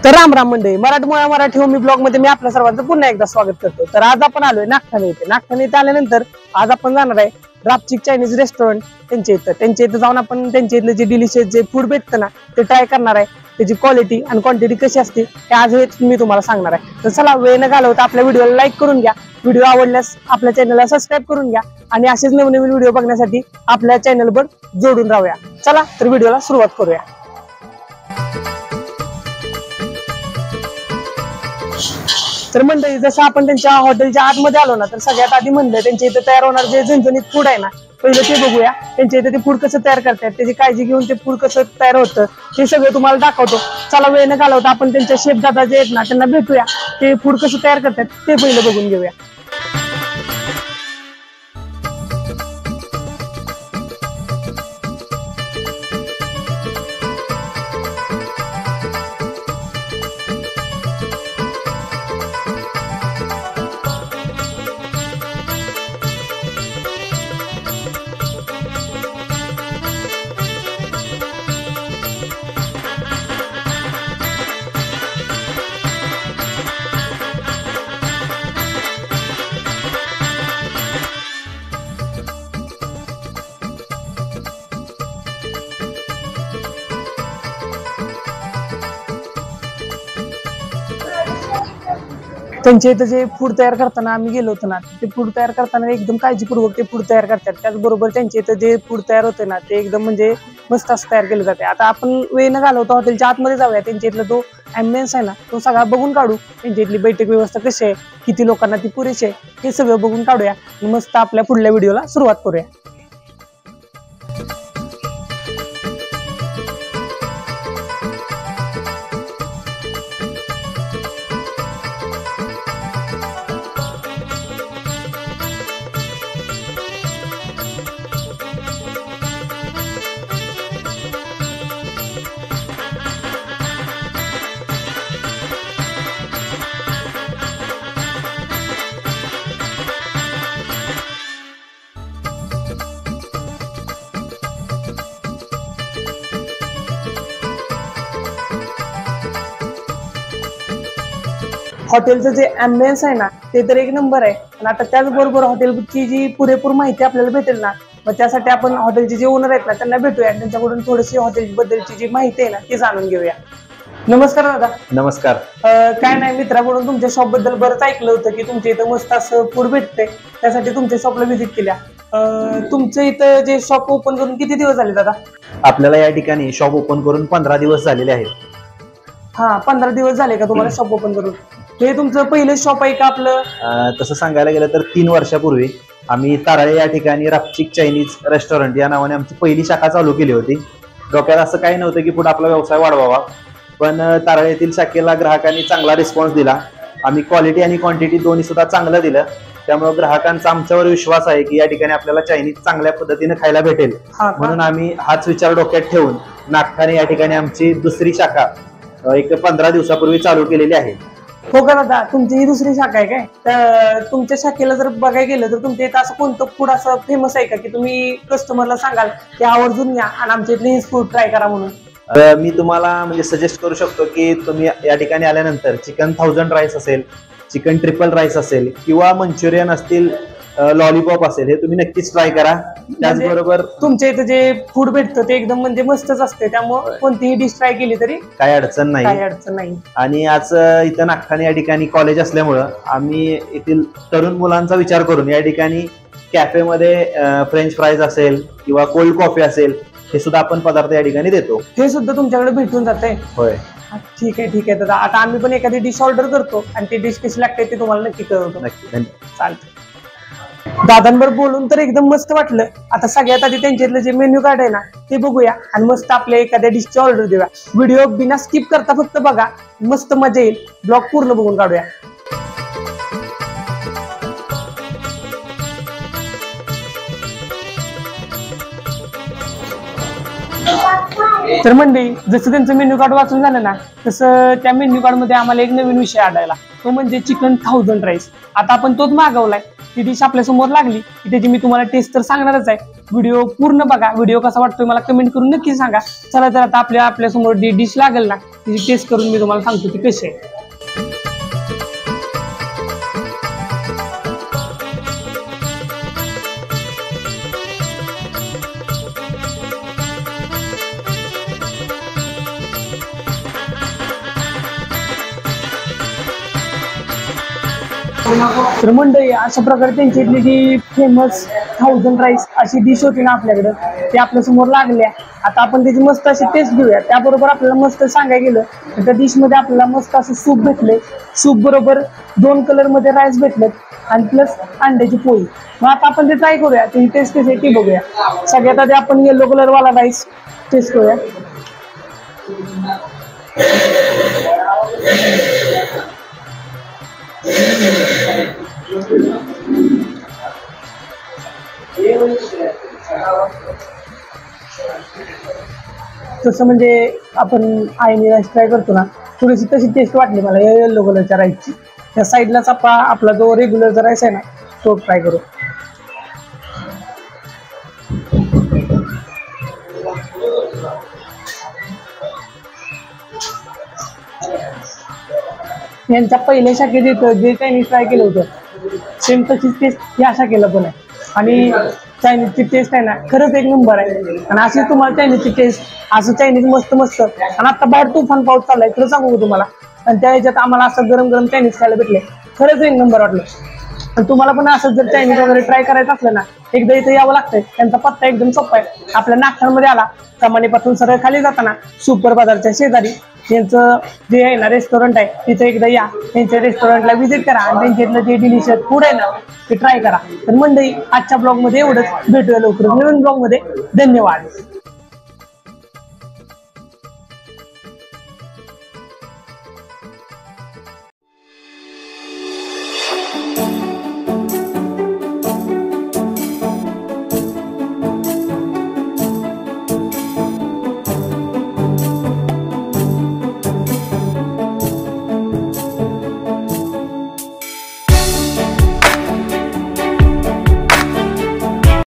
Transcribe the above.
तर राम राम मंडळी, मराठी होमी ब्लॉग मध्ये मी आपल्या सर्वांचं पुन्हा एकदा स्वागत करतो। तर आज आपण आलोय नागठाणे येथे। नागठाणे येथे आल्यानंतर आज आपण जाणार आहे रापचिक चायनीज रेस्टॉरंट त्यांच्या इथं जाऊन आपण त्यांच्या इथलं जे डिलिशियस जे फूड भेटतं ना ते ट्राय करणार आहे। त्याची क्वालिटी आणि क्वांटिटी कशी असते ते आज मी तुम्हाला सांगणार आहे। तर चला वेळ न घालवता आपल्या व्हिडिओला लाईक करून घ्या, व्हिडिओ आवडल्यास आपल्या चॅनलला सबस्क्राईब करून घ्या आणि असेच नवीन व्हिडिओ बघण्यासाठी आपल्या चॅनलवर जोडून राहूया। चला तर व्हिडिओला सुरुवात करूया। तर मंडळी, जसं आपण त्यांच्या हॉटेलच्या आतमध्ये आलो ना तर सगळ्यात आधी म्हणलं त्यांच्या इथे तयार होणार जे झणझणीत फूड आहे ना पहिलं ते बघूया। त्यांच्या इथे ते फूड कसं तयार करतात, त्याची काळजी घेऊन ते फूड कसं तयार होतं ते सगळं तुम्हाला दाखवतो। चला वेळ न घालवता आपण त्यांच्या शेफ दादा जे आहेत ना त्यांना भेटूया, ते फूड कसं तयार करतात ते पहिलं बघून घेऊया। त्यांच्या इथं जे फूड तयार करताना आम्ही गेलो होतो ना ते फूड तयार करताना एकदम काळजीपूर्वक ते फूड तयार करतात। त्याचबरोबर त्यांच्या इथं जे फूड तयार होते ना ते एकदम म्हणजे मस्त असं तयार केलं जाते। आता आपण वेळ न घालवतो हॉटेलच्या आतमध्ये जाऊया, त्यांच्या इथला तो ॲम्बियन्स आहे ना तो सगळा बघून काढू। त्यांच्या इथली बैठक व्यवस्था कशी आहे, किती लोकांना ती पुरेशी आहे हे सगळं बघून काढूया आणि मस्त आपल्या पुढल्या व्हिडिओला सुरुवात करूया। हॉटेलचं जे ॲम्बियन्स आहे ना ते तर एक नंबर आहे, पण आता त्याचबरोबर हॉटेलची जी पुरेपूर माहिती आपल्याला भेटेल ना मग त्यासाठी आपण हॉटेलचे जे ओनर आहेत ना त्यांना भेटूया, त्यांच्याकडून थोडीशी हॉटेल बद्दलची जी माहिती आहे ना ती जाणून घेऊया। नमस्कार दादा। नमस्कार। काय नाही, मित्राकडून तुमच्या शॉप बद्दल बरंच ऐकलं होतं की तुमच्या इथं मस्त असं फूड भेटते, त्यासाठी तुमच्या शॉपला व्हिजिट केल्या। तुमच्या इथं जे शॉप ओपन करून किती दिवस झाले दादा? आपल्याला या ठिकाणी शॉप ओपन करून 15 दिवस झालेले आहेत। हा, 15 दिवस झाले का तुम्हाला शॉप ओपन करून? हे तुमचं पहिलं शॉप आहे का आपलं? तसं सांगायला गेलं तर 3 वर्षापूर्वी आम्ही ताराळे या ठिकाणी रापचिक चायनीज रेस्टॉरंट या नावाने आमची पहिली शाखा चालू केली होती। डोक्यात असं काही नव्हतं की पुढे आपला व्यवसाय वाढवावा, पण ताराळे येथील शाखेला ग्राहकांनी चांगला रिस्पॉन्स दिला। आम्ही क्वालिटी आणि क्वांटिटी दोन्ही सुद्धा चांगलं दिलं, त्यामुळे ग्राहकांचा आमच्यावर विश्वास आहे की या ठिकाणी आपल्याला चायनीज चांगल्या पद्धतीने खायला भेटेल। म्हणून आम्ही हाच विचार डोक्यात ठेवून नागठाणे या ठिकाणी आमची दुसरी शाखा एक 15 दिवसापूर्वी चालू केलेली आहे। हो का दादा, तुमची ही दुसरी शाखा आहे काय? तर तुमच्या शाखेला जर बघायला गेलं तर तुमच्या इथं असं कोणतं फूड असं फेमस आहे का की तुम्ही कस्टमरला सांगाल की आवर्जून या आणि आमच्या इथले हे फूड ट्राय करा म्हणून? मी तुम्हाला म्हणजे सजेस्ट करू शकतो की तुम्ही या ठिकाणी आल्यानंतर चिकन 1000 राईस असेल, चिकन ट्रिपल राईस असेल किंवा मंचुरियन असतील, लॉलीपॉप असेल, हे तुम्ही नक्कीच ट्राय करा। त्याचबरोबर तुमच्या इथं जे फूड भेटतं ते एकदम म्हणजे मस्तच असते, त्यामुळे कोणतीही डिश ट्राय केली तरी काही अडचण नाही। आणि आज इथं नागठाणे या ठिकाणी कॉलेज असल्यामुळं आम्ही येथील तरुण मुलांचा विचार करून या ठिकाणी कॅफेमध्ये फ्रेंच फ्राईज असेल किंवा कोल्ड कॉफी असेल हे सुद्धा आपण पदार्थ या ठिकाणी देतो। हे सुद्धा तुमच्याकडे भेटून जाते? होय। ठीक आहे दादा, आता आम्ही पण एखादी डिश ऑर्डर करतो आणि ती डिश कशी लागते ते तुम्हाला नक्की कळवतो। नक्की, धन्यवाद। चालतं। दादांवर बोलून तर एकदम मस्त वाटलं। आता सगळ्यात आधी त्यांच्यातलं जे मेन्यू कार्ड आहे ना ते बघूया आणि मस्त आपल्या एखाद्या डिशची ऑर्डर देऊया। व्हिडिओ बिना स्किप करता फक्त बघा, मस्त मजा येईल, ब्लॉग पूर्ण बघून काढूया। तर मंडळी, जसं त्यांचं मेन्यू कार्ड वाचून झालं ना तसं त्या मेन्यू कार्ड मध्ये आम्हाला एक नवीन विषय आढळला, तो म्हणजे चिकन 1000 राईस। आता आपण तोच मागवलाय, ती डिश आपल्या समोर लागली की त्याची मी तुम्हाला टेस्ट तर सांगणारच आहे। व्हिडिओ पूर्ण बघा, व्हिडिओ कसा वाटतोय मला कमेंट करून नक्की सांगा। चला तर आता आपल्या समोर डिश लागेल ना तिची टेस्ट करून मी तुम्हाला सांगतो ती कशी आहे. तर मंडळी अशा प्रकारे त्यांची इथली जी फेमस 1000 राईस अशी डिश होती ना आपल्याकडं, ती आपल्या समोर लागल्या. आता आपण त्याची मस्त अशी टेस्ट घेऊया. त्याबरोबर आपल्याला मस्त सांगायला गेलं तर त्या डिश मध्ये आपल्याला मस्त असं सूप भेटले. सूप बरोबर 2 कलर मध्ये राईस भेटलेत आणि प्लस अंड्याची पोळी. मग आता आपण ते ट्राय करूया, त्याची टेस्ट कशी आहे ती बघूया. सगळ्यात आधी आपण येलो कलर वाला राईस टेस्ट करूया. तसं म्हणजे आपण आईने राईस ट्राय करतो ना, थोडीशी तशी टेस्ट वाटली मला या येलो कलरच्या राईसची. त्या साईडलाच आपला जो रेग्युलरचा राईस आहे ना तो ट्राय करू. यांच्या पहिल्या शाखेत येतं जे चायनीज ट्राय केलं होतं सेम तशीच टेस्ट ह्या शाखेला पण आहे. आणि चायनीजची टेस्ट आहे ना खरंच एक नंबर आहे. आणि अशी तुम्हाला चायनीजची टेस्ट असं चायनीज मस्त मस्त. आणि आता बाहेर तुफान पाऊस चाललाय खरं सांगू का तुम्हाला. आणि त्या ह्याच्यात आम्हाला असं गरम गरम चायनीज खायला भेटले, खरंच एक नंबर वाटलं. आणि तुम्हाला पण असं जर चायनीज वगैरे ट्राय करायचं असलं ना एकदा इथे यावं लागतंय. त्यांचा पत्ता एकदम सोपा आहे. आपल्या नागठाणमध्ये आला कमानीपासून सरळ खाली जाताना सुपर बाजारच्या शेजारी यांचं जे आहे ना रेस्टॉरंट आहे तिथे एकदा या. त्यांच्या रेस्टॉरंटला व्हिजिट करा आणि त्यांच्यातलं जे डिलिशियस फूड आहे ना ते ट्राय करा. तर मंडळी आजच्या ब्लॉगमध्ये एवढंच. भेटूया लवकरच नवीन ब्लॉगमध्ये. धन्यवाद.